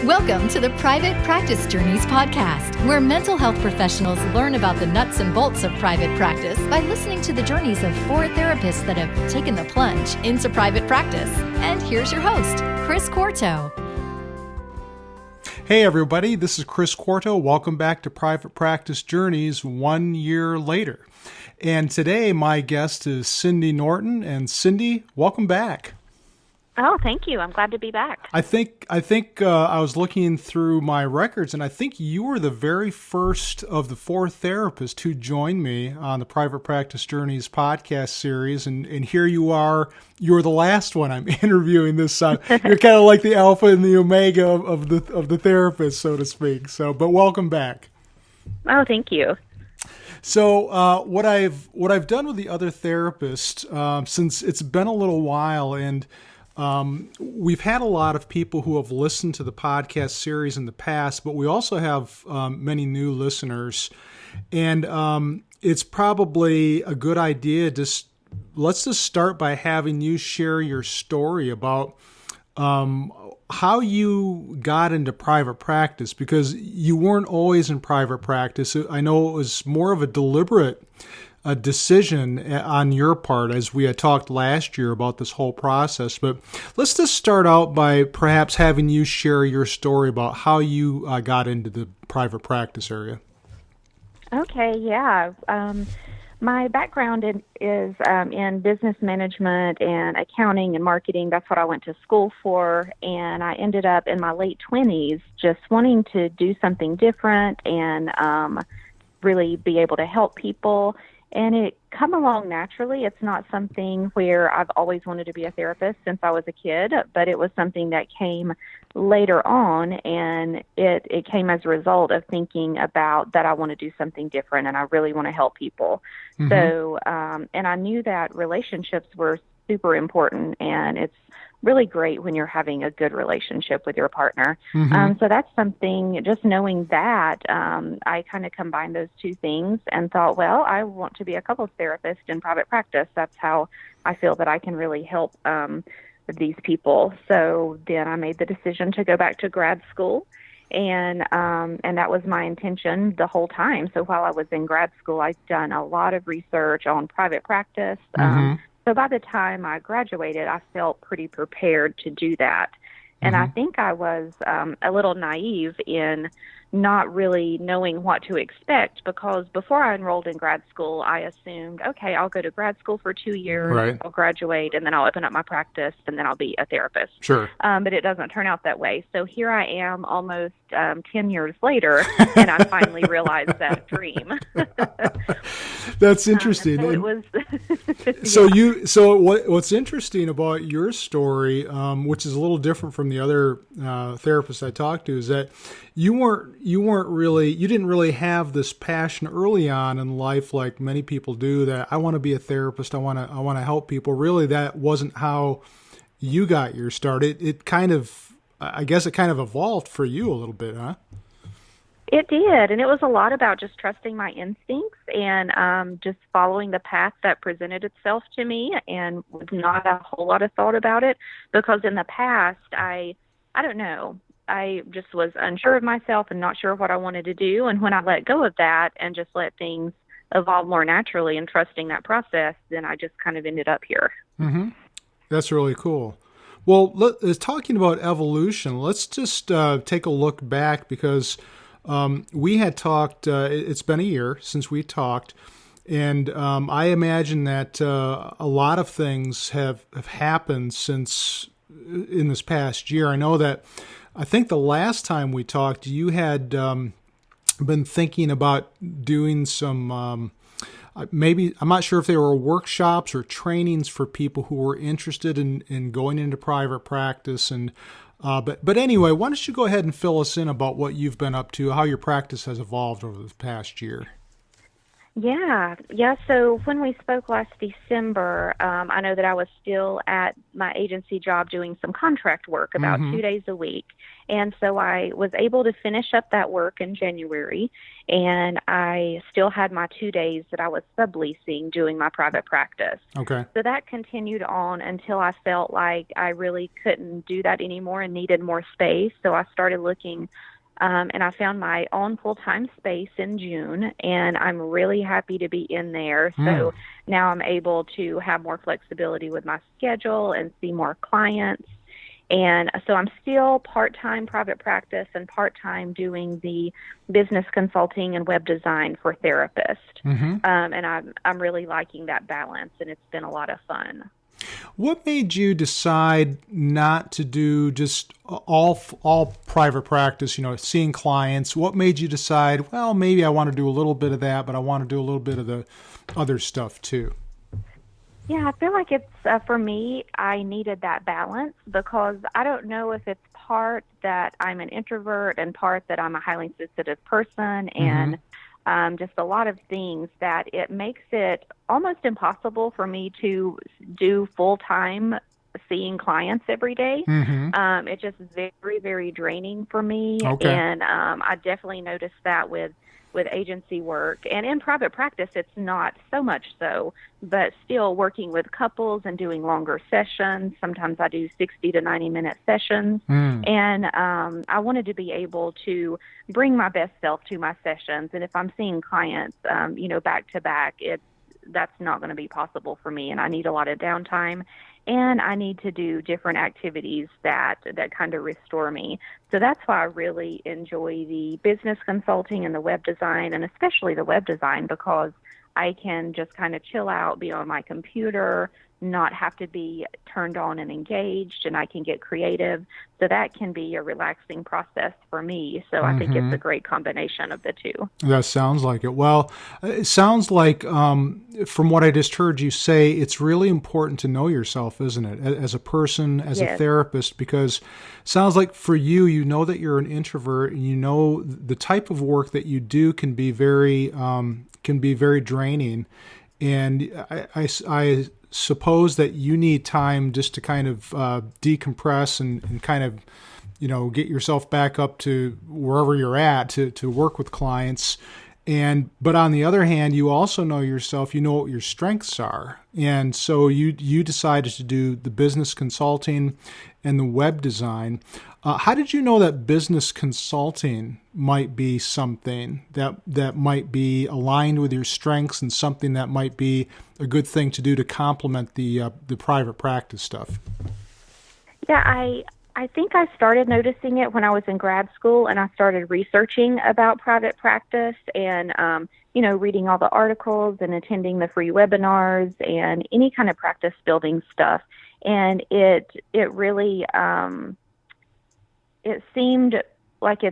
Welcome to the Private Practice Journeys podcast, where mental health professionals learn about the nuts and bolts of private practice by listening to the journeys of 4 therapists that have taken the plunge into private practice. And here's your host, Chris Quarto. Hey everybody, this is Chris Quarto. Welcome back to Private Practice Journeys 1 year later. And today my guest is Cindy Norton. And Cindy, welcome back. Oh, thank you. I'm glad to be back. I think I was looking through my records, and I think you were the very first of the 4 therapists who joined me on the Private Practice Journeys podcast series. And here you are. You're the last one I'm interviewing this time. You're kind of like the alpha and the omega of the therapists, so to speak. So, but welcome back. Oh, thank you. So what I've done with the other therapists, since it's been a little while, and we've had a lot of people who have listened to the podcast series in the past, but we also have many new listeners. And it's probably a good idea let's just start by having you share your story about how you got into private practice, because you weren't always in private practice. I know it was more of a deliberate decision on your part, as we had talked last year about this whole process. But let's just start out by perhaps having you share your story about how you got into the private practice area. Okay, yeah. My background is in business management and accounting and marketing. That's what I went to school for. And I ended up in my late 20s just wanting to do something different and really be able to help people. And it come along naturally. It's not something where I've always wanted to be a therapist since I was a kid, but it was something that came later on, and it came as a result of thinking about that I want to do something different and I really want to help people. Mm-hmm. So, and I knew that relationships were super important, and it's really great when you're having a good relationship with your partner. Mm-hmm. So that's something, just knowing that, I kind of combined those two things and thought, well, I want to be a couples therapist in private practice. That's how I feel that I can really help these people. So then I made the decision to go back to grad school. And that was my intention the whole time. So while I was in grad school, I'd done a lot of research on private practice. Mm-hmm. So by the time I graduated, I felt pretty prepared to do that. And I think I was a little naive in not really knowing what to expect, because before I enrolled in grad school, I assumed, okay, I'll go to grad school for 2 years, right. I'll graduate, and then I'll open up my practice, and then I'll be a therapist. Sure. But it doesn't turn out that way. So here I am almost 10 years later, and I finally realized that dream. That's interesting. So it was. Yeah. So what's interesting about your story, which is a little different from the other therapists I talked to, is that you didn't really have this passion early on in life like many people do, that I want to be a therapist, I want to help people. Really, that wasn't how you got your start. It kind of evolved for you a little bit, huh? It did, and it was a lot about just trusting my instincts and just following the path that presented itself to me, and with not a whole lot of thought about it, because in the past, I don't know, I just was unsure of myself and not sure what I wanted to do, and when I let go of that and just let things evolve more naturally and trusting that process, then I just kind of ended up here. Mm-hmm. That's really cool. Well, talking about evolution, let's just take a look back, because we had talked, it's been a year since we talked, and I imagine that a lot of things have happened since in this past year. I think the last time we talked, you had been thinking about doing some, maybe, I'm not sure if they were workshops or trainings for people who were interested in going into private practice. And but anyway, why don't you go ahead and fill us in about what you've been up to, how your practice has evolved over the past year? Yeah. So when we spoke last December, I know that I was still at my agency job doing some contract work about Mm-hmm. 2 days a week. And so I was able to finish up that work in January, and I still had my 2 days that I was subleasing doing my private practice. Okay. So that continued on until I felt like I really couldn't do that anymore and needed more space. So I started looking, and I found my own full-time space in June, and I'm really happy to be in there. Mm. So now I'm able to have more flexibility with my schedule and see more clients. And so I'm still part-time private practice and part-time doing the business consulting and web design for therapists. Mm-hmm. And I'm really liking that balance, and it's been a lot of fun. What made you decide not to do just all private practice, seeing clients? What made you decide, well, maybe I want to do a little bit of that, but I want to do a little bit of the other stuff too? Yeah, I feel like it's for me, I needed that balance because I don't know if it's part that I'm an introvert and part that I'm a highly sensitive person, and just a lot of things that it makes it almost impossible for me to do full-time seeing clients every day. Mm-hmm. It's just very, very draining for me. Okay. And I definitely noticed that with agency work. And in private practice, it's not so much so, but still working with couples and doing longer sessions. Sometimes I do 60 to 90-minute sessions. And I wanted to be able to bring my best self to my sessions. And if I'm seeing clients, back to back, that's not going to be possible for me. And I need a lot of downtime. And I need to do different activities that kind of restore me. So that's why I really enjoy the business consulting and the web design, and especially the web design, because I can just kind of chill out, be on my computer, not have to be turned on and engaged, and I can get creative. So that can be a relaxing process for me. So I think it's a great combination of the two. That sounds like it. Well, it sounds like from what I just heard you say, it's really important to know yourself, isn't it, as a person, as a therapist, because it sounds like for you, you know that you're an introvert, and you know the type of work that you do can be very draining. And I suppose that you need time just to kind of decompress and kind of, get yourself back up to wherever you're at to work with clients. But on the other hand, you also know yourself, you know what your strengths are. And so you decided to do the business consulting and the web design. How did you know that business consulting might be something that might be aligned with your strengths and something that might be a good thing to do to complement the private practice stuff? Yeah, I think I started noticing it when I was in grad school, and I started researching about private practice and, reading all the articles and attending the free webinars and any kind of practice building stuff. And it really, it seemed like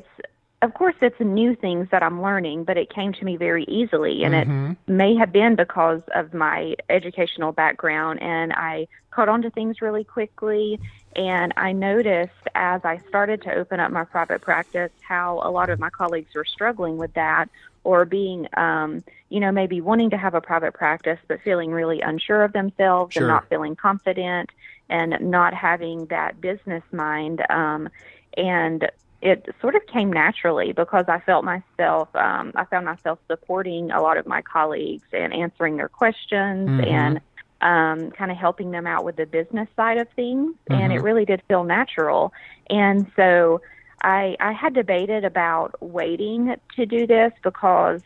of course, it's new things that I'm learning, but it came to me very easily. And it may have been because of my educational background, and I caught on to things really quickly. And I noticed as I started to open up my private practice how a lot of my colleagues were struggling with that, or being, maybe wanting to have a private practice, but feeling really unsure of themselves and not feeling confident and not having that business mind. And it sort of came naturally because I found myself supporting a lot of my colleagues and answering their questions and kind of helping them out with the business side of things. And it really did feel natural. And so I had debated about waiting to do this because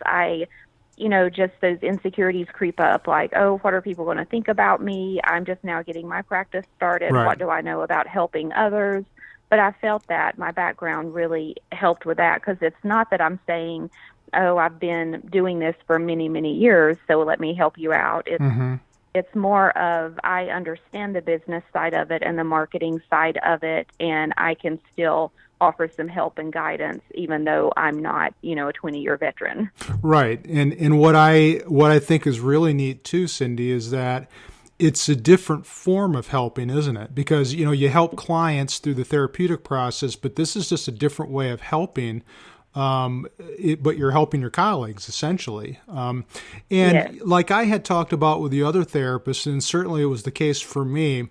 just those insecurities creep up, like, oh, what are people going to think about me? I'm just now getting my practice started. Right. What do I know about helping others? But I felt that my background really helped with that, because it's not that I'm saying, oh, I've been doing this for many, many years, so let me help you out. It's more of I understand the business side of it and the marketing side of it, and I can still offer some help and guidance, even though I'm not, a 20-year veteran. Right. And what I think is really neat too, Cindy, is that it's a different form of helping, isn't it? Because, you help clients through the therapeutic process, but this is just a different way of helping but you're helping your colleagues essentially. And Yes. like I had talked about with the other therapists, and certainly it was the case for me,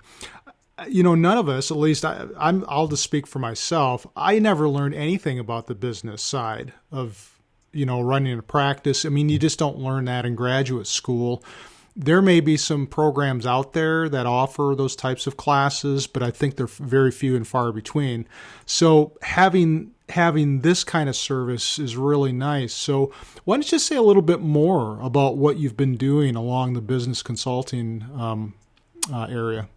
none of us, at least I'll just speak for myself. I never learned anything about the business side of, running a practice. I mean, you just don't learn that in graduate school. There may be some programs out there that offer those types of classes, but I think they're very few and far between. So having this kind of service is really nice. So why don't you say a little bit more about what you've been doing along the business consulting area?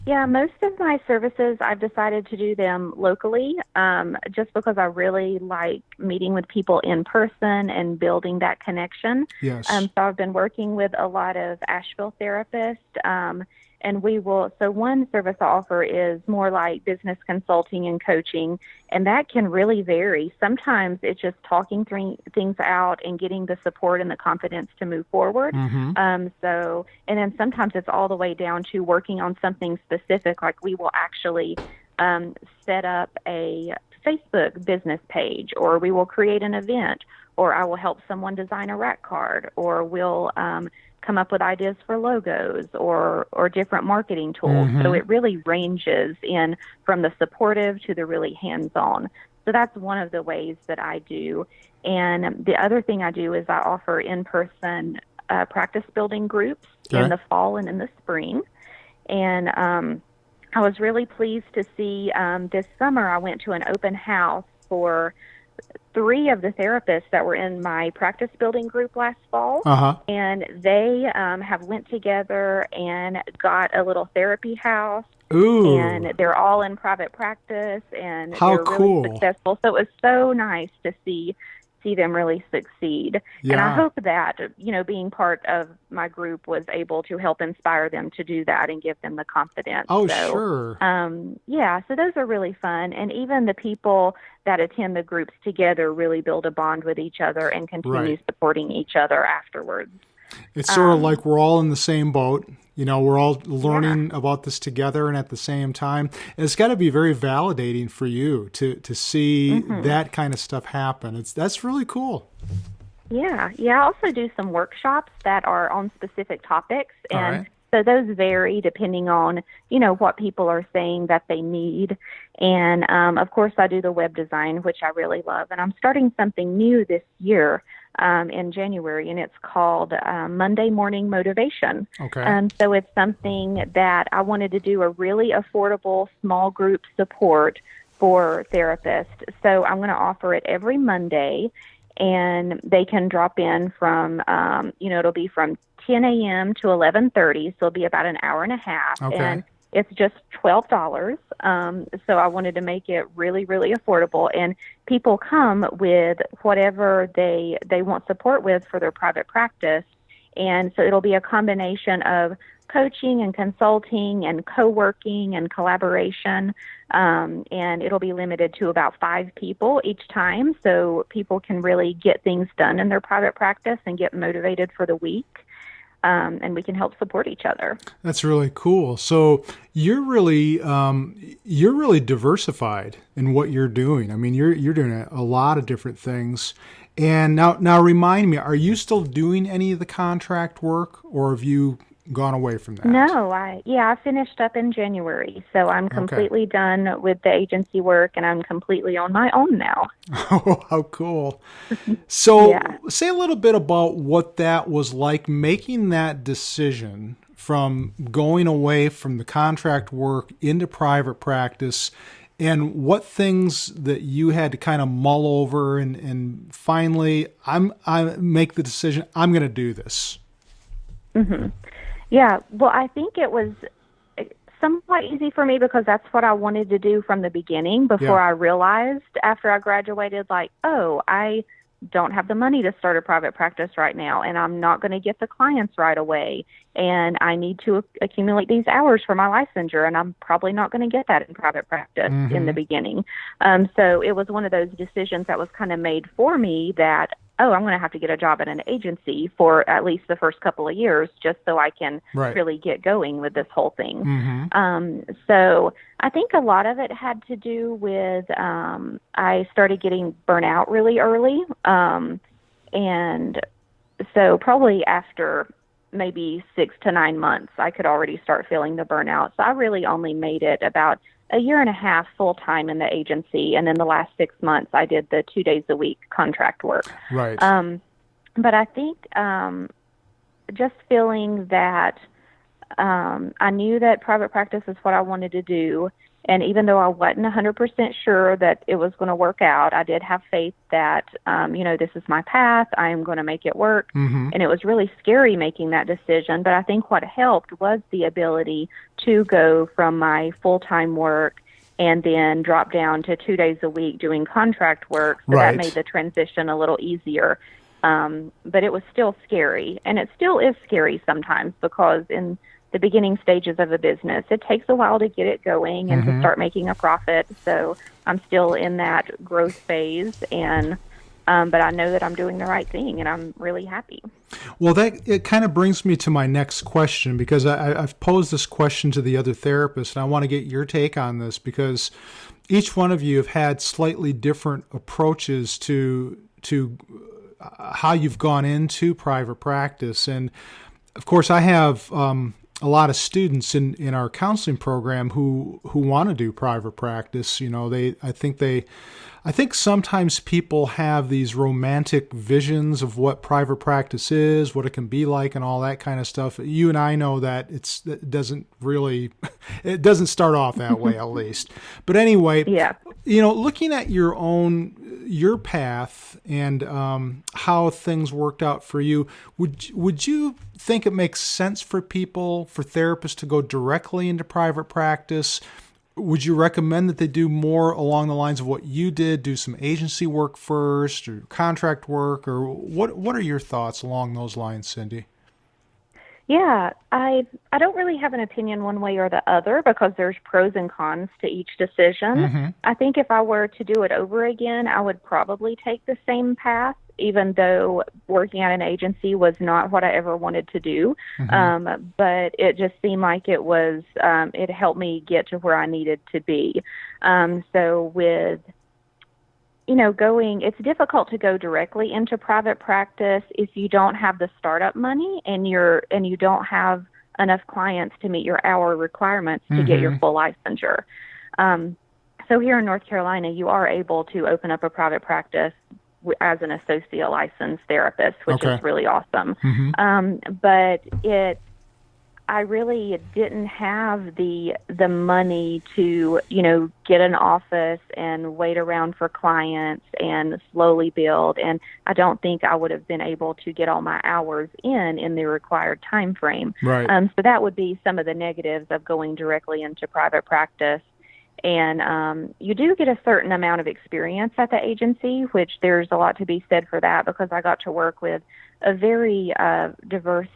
Yeah, most of my services, I've decided to do them locally, just because I really like meeting with people in person and building that connection. Yes. So I've been working with a lot of Asheville therapists, and so one service I offer is more like business consulting and coaching, and that can really vary. Sometimes it's just talking things out and getting the support and the confidence to move forward. Mm-hmm. And then sometimes it's all the way down to working on something specific, like we will actually set up a Facebook business page, or we will create an event, or I will help someone design a rack card, or we'll come up with ideas for logos or different marketing tools. Mm-hmm. So it really ranges in from the supportive to the really hands-on. So that's one of the ways that I do. And the other thing I do is I offer in-person practice building groups in the fall and in the spring. And I was really pleased to see this summer I went to an open house for 3 of the therapists that were in my practice building group last fall, and they have went together and got a little therapy house. Ooh. And they're all in private practice, and How they're cool. really successful. So it was so nice to see them really succeed. Yeah. And I hope that, being part of my group was able to help inspire them to do that and give them the confidence. Oh, so, sure. So those are really fun. And even the people that attend the groups together really build a bond with each other and continue supporting each other afterwards. It's sort of like we're all in the same boat. We're all learning about this together and at the same time. And it's got to be very validating for you to see that kind of stuff happen. That's really cool. Yeah. I also do some workshops that are on specific topics. And so those vary depending on, what people are saying that they need. And, of course, I do the web design, which I really love. And I'm starting something new this year in January, and it's called Monday Morning Motivation. Okay. So it's something that I wanted to do a really affordable small group support for therapists. So I'm going to offer it every Monday, and they can drop in from, it'll be from 10 a.m. to 11:30, so it'll be about an hour and a half. Okay. And it's just $12. So I wanted to make it really, really affordable. And people come with whatever they want support with for their private practice. And so it'll be a combination of coaching and consulting and co-working and collaboration. And it'll be limited to about 5 people each time, so people can really get things done in their private practice and get motivated for the week. And we can help support each other. That's really cool. So you're really diversified in what you're doing. I mean, you're doing a lot of different things. And now remind me, are you still doing any of the contract work, or have you gone away from that? No, I finished up in January, so I'm completely done with the agency work, and I'm completely on my own now. Oh, how cool. So say a little bit about what that was like, making that decision from going away from the contract work into private practice, and what things that you had to kind of mull over and finally I make the decision, I'm going to do this. Mm-hmm. Yeah, well, I think it was somewhat easy for me because that's what I wanted to do from the beginning before I realized after I graduated, I don't have the money to start a private practice right now, and I'm not going to get the clients right away, and I need to accumulate these hours for my licensure, and I'm probably not going to get that in private practice in the beginning. So it was one of those decisions that was kind of made for me that oh, I'm going to have to get a job at an agency for at least the first couple of years just so I can Right. really get going with this whole thing. Mm-hmm. So I think a lot of it had to do with I started getting burnt out really early. And so probably after maybe 6 to 9 months, I could already start feeling the burnout. So I really only made it about a year and a half full time in the agency. And then the last 6 months, I did the 2 days a week contract work. Right. But I think just feeling that I knew that private practice is what I wanted to do. And even though I wasn't 100% sure that it was going to work out, I did have faith that, this is my path. I am going to make it work. Mm-hmm. And it was really scary making that decision. But I think what helped was the ability to go from my full-time work and then drop down to 2 days a week doing contract work. So Right. that made the transition a little easier. But it was still scary. And it still is scary sometimes because in the beginning stages of a business, it takes a while to get it going and to start making a profit. So I'm still in that growth phase, and but I know that I'm doing the right thing, and I'm really happy. Well, it kind of brings me to my next question, because I've posed this question to the other therapists, and I want to get your take on this, because each one of you have had slightly different approaches to how you've gone into private practice. And of course, I have a lot of students in our counseling program who want to do private practice. I think sometimes people have these romantic visions of what private practice is, what it can be like, and all that kind of stuff. You and I know that it doesn't start off that way, at least. But anyway, Yeah. Looking at your path and how things worked out for you, would you think it makes sense for therapists to go directly into private practice? Would you recommend that they do more along the lines of what you did, do some agency work first or contract work, or what are your thoughts along those lines, Cindy? Yeah, I don't really have an opinion one way or the other because there's pros and cons to each decision. Mm-hmm. I think if I were to do it over again, I would probably take the same path, even though working at an agency was not what I ever wanted to do. Mm-hmm. But it just seemed like it was, it helped me get to where I needed to be. So with it's difficult to go directly into private practice if you don't have the startup money and you don't have enough clients to meet your hour requirements to get your full licensure. So here in North Carolina, you are able to open up a private practice as an associate licensed therapist, which is really awesome. Mm-hmm. But I really didn't have the money to, get an office and wait around for clients and slowly build. And I don't think I would have been able to get all my hours in the required time frame. Right. So that would be some of the negatives of going directly into private practice. And you do get a certain amount of experience at the agency, which there's a lot to be said for that because I got to work with a very diverse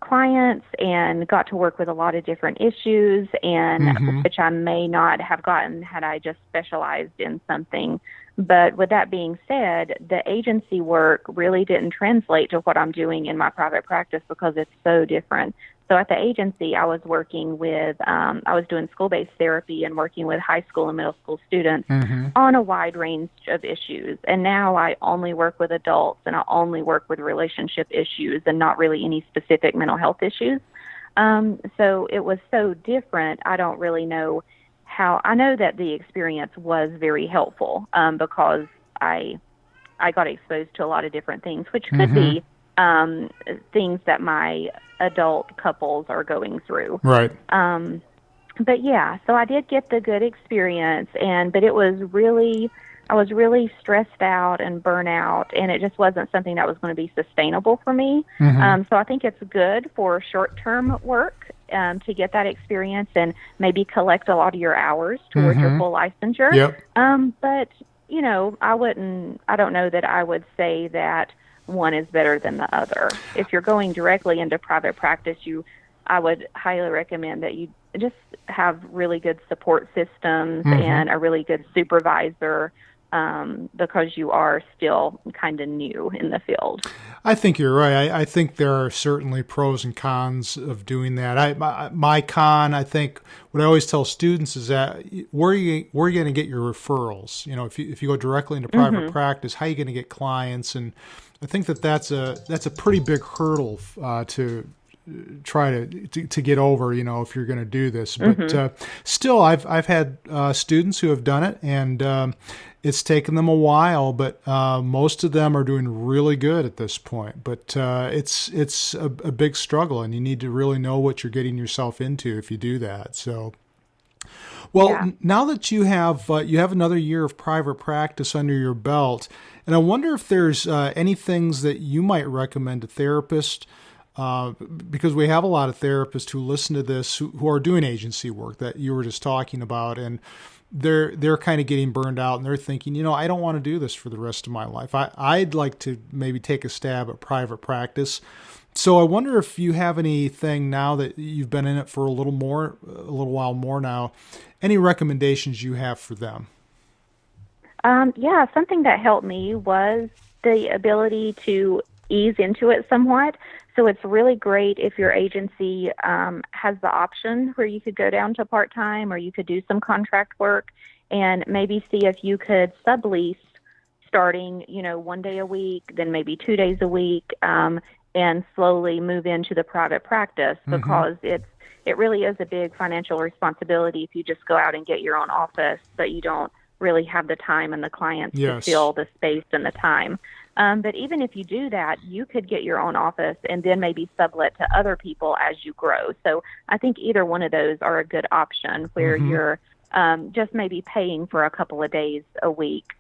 clients and got to work with a lot of different issues, and which I may not have gotten had I just specialized in something. But with that being said, the agency work really didn't translate to what I'm doing in my private practice because it's so different. So at the agency, I was working with, I was doing school-based therapy and working with high school and middle school students on a wide range of issues. And now I only work with adults and I only work with relationship issues and not really any specific mental health issues. So it was so different. I don't really know how. I know that the experience was very helpful because I got exposed to a lot of different things, which could be things that my adult couples are going through. Right. But yeah, so I did get the good experience, but I was really stressed out and burnt out, and it just wasn't something that was going to be sustainable for me. So I think it's good for short-term work to get that experience and maybe collect a lot of your hours towards your full licensure. Yep. But, I don't know that I would say that one is better than the other. If you're going directly into private practice, I would highly recommend that you just have really good support systems and a really good supervisor because you are still kind of new in the field. I think you're right. I think there are certainly pros and cons of doing that. My con, I think, what I always tell students is that where are you going to get your referrals? If you go directly into private practice, how are you going to get clients? And I think that's a pretty big hurdle to try to get over, if you're going to do this. But still, I've had students who have done it, and it's taken them a while, but most of them are doing really good at this point. But it's a big struggle, and you need to really know what you're getting yourself into if you do that. So, well, now that you have another year of private practice under your belt, and I wonder if there's any things that you might recommend to therapists. Because we have a lot of therapists who listen to this who are doing agency work that you were just talking about, and they're kind of getting burned out, and they're thinking, I don't want to do this for the rest of my life. I'd like to maybe take a stab at private practice. So I wonder if you have anything, now that you've been in it for a little while more now, any recommendations you have for them? Something that helped me was the ability to ease into it somewhat. So it's really great if your agency has the option where you could go down to part-time, or you could do some contract work and maybe see if you could sublease starting, 1 day a week, then maybe 2 days a week, and slowly move into the private practice, because it really is a big financial responsibility if you just go out and get your own office, but you don't really have the time and the clients to fill the space and the time. But even if you do that, you could get your own office and then maybe sublet to other people as you grow. So I think either one of those are a good option, where you're just maybe paying for a couple of days a week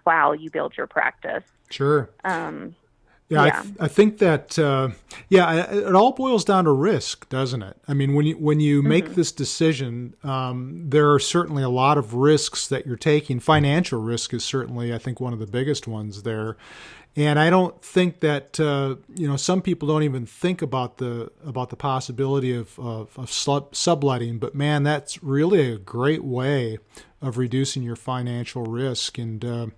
while you build your practice. Sure. I think that it all boils down to risk, doesn't it? I mean, when you make this decision, there are certainly a lot of risks that you're taking. Financial risk is certainly, I think, one of the biggest ones there. And I don't think that some people don't even think about the possibility of subletting. But man, that's really a great way of reducing your financial risk. And and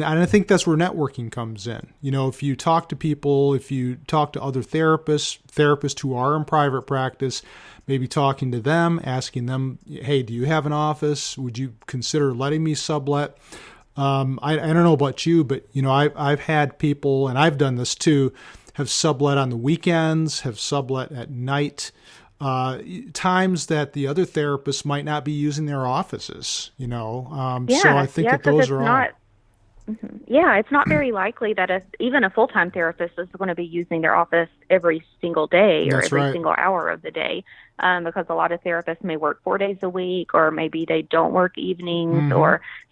I think that's where networking comes in. If you talk to people, if you talk to other therapists who are in private practice, maybe talking to them, asking them, hey, do you have an office? Would you consider letting me sublet? I don't know about you, but I've had people, and I've done this too, have sublet on the weekends, have sublet at night, times that the other therapists might not be using their offices. So I think that those are all. Yeah, it's not very likely that even a full-time therapist is going to be using their office every single day or every single hour of the day, because a lot of therapists may work 4 days a week, or maybe they don't work evenings.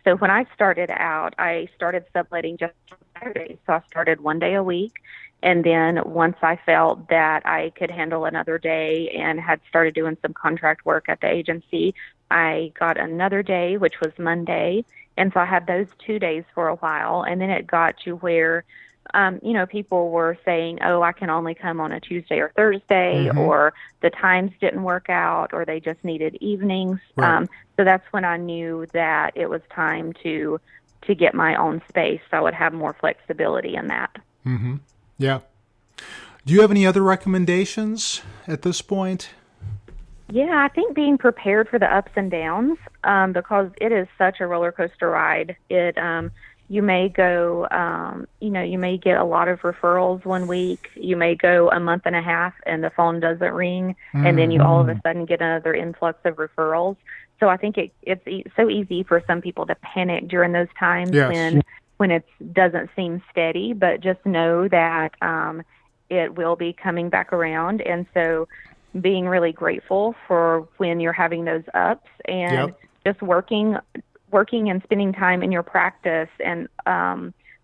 So when I started out, I started subletting just on Saturdays. So I started 1 day a week. And then once I felt that I could handle another day and had started doing some contract work at the agency, I got another day, which was Monday. And so I had those 2 days for a while. And then it got to where, people were saying, oh, I can only come on a Tuesday or Thursday, or the times didn't work out, or they just needed evenings. Right. So that's when I knew that it was time to get my own space, so I would have more flexibility in that. Mm-hmm. Yeah. Do you have any other recommendations at this point? Yeah, I think being prepared for the ups and downs, because it is such a roller coaster ride. You may go, you may get a lot of referrals 1 week. You may go a month and a half and the phone doesn't ring, and then you all of a sudden get another influx of referrals. So I think it's so easy for some people to panic during those times when it doesn't seem steady, but just know that it will be coming back around. And so being really grateful for when you're having those ups, and just working and spending time in your practice and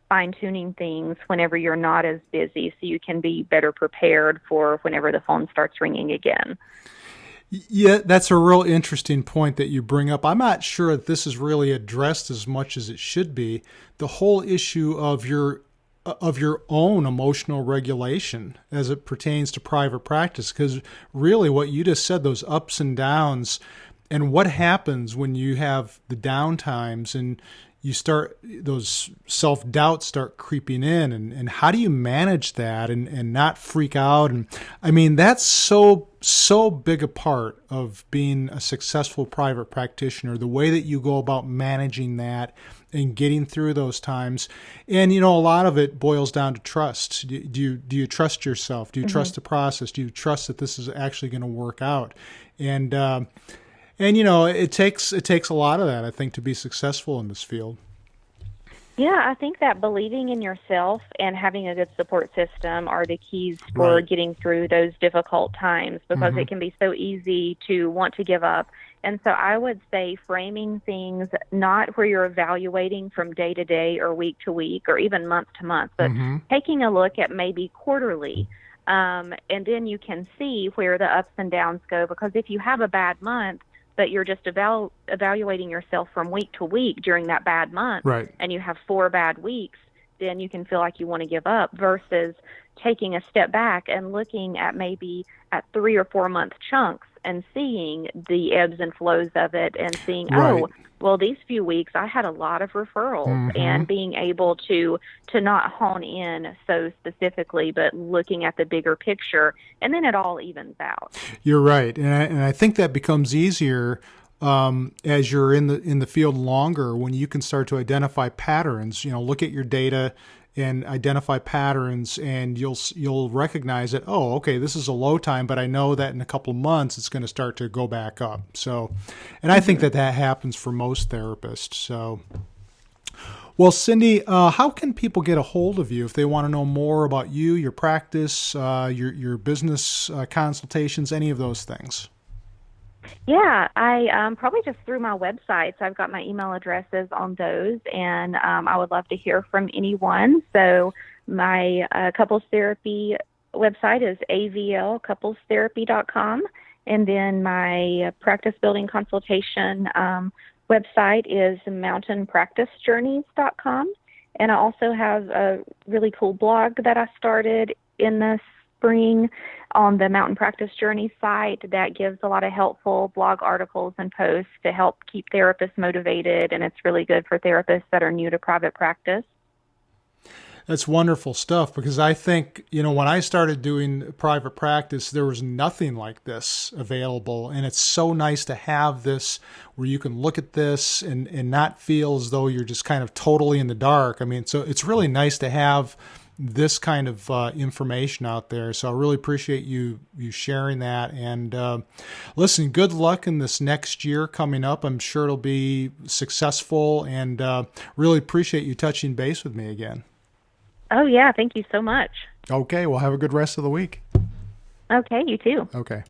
fine-tuning things whenever you're not as busy, so you can be better prepared for whenever the phone starts ringing again. Yeah, that's a real interesting point that you bring up. I'm not sure that this is really addressed as much as it should be. The whole issue of your own emotional regulation as it pertains to private practice, because really what you just said, those ups and downs, and what happens when you have the down times and you start, those self-doubts start creeping in, and how do you manage that and not freak out? And I mean, that's so big a part of being a successful private practitioner, the way that you go about managing that and getting through those times. And, a lot of it boils down to trust. Do you trust yourself? Do you trust the process? Do you trust that this is actually going to work out? And it takes a lot of that, I think, to be successful in this field. Yeah, I think that believing in yourself and having a good support system are the keys for getting through those difficult times, because it can be so easy to want to give up. And so I would say framing things not where you're evaluating from day to day or week to week or even month to month, but taking a look at maybe quarterly. And then you can see where the ups and downs go, because if you have a bad month, but you're just evaluating yourself from week to week during that bad month, and you have 4 bad weeks, then you can feel like you want to give up, versus taking a step back and looking at maybe at 3 or 4 month chunks and seeing the ebbs and flows of it, and seeing, oh, well, these few weeks I had a lot of referrals, and being able to not hone in so specifically, but looking at the bigger picture, and then it all evens out. You're right, and I think that becomes easier as you're in the field longer, when you can start to identify patterns. Look at your data and identify patterns, and you'll recognize that, oh, okay, this is a low time, but I know that in a couple of months it's going to start to go back up. So, and I think that happens for most therapists. So, well, Cindy, how can people get a hold of you if they want to know more about you, your practice, your business consultations, any of those things? Yeah, I probably just through my websites. I've got my email addresses on those, and I would love to hear from anyone. So my couples therapy website is avlcouplestherapy.com, and then my practice building consultation website is mountainpracticejourneys.com. And I also have a really cool blog that I started in the spring on the Mountain Practice Journey site that gives a lot of helpful blog articles and posts to help keep therapists motivated, and it's really good for therapists that are new to private practice. That's wonderful stuff, because I think, when I started doing private practice, there was nothing like this available. And it's so nice to have this where you can look at this and not feel as though you're just kind of totally in the dark. I mean, so it's really nice to have this kind of information out there. So I really appreciate you sharing that. And listen, good luck in this next year coming up. I'm sure it'll be successful, and really appreciate you touching base with me again. Oh, yeah. Thank you so much. Okay. Well, have a good rest of the week. Okay. You too. Okay.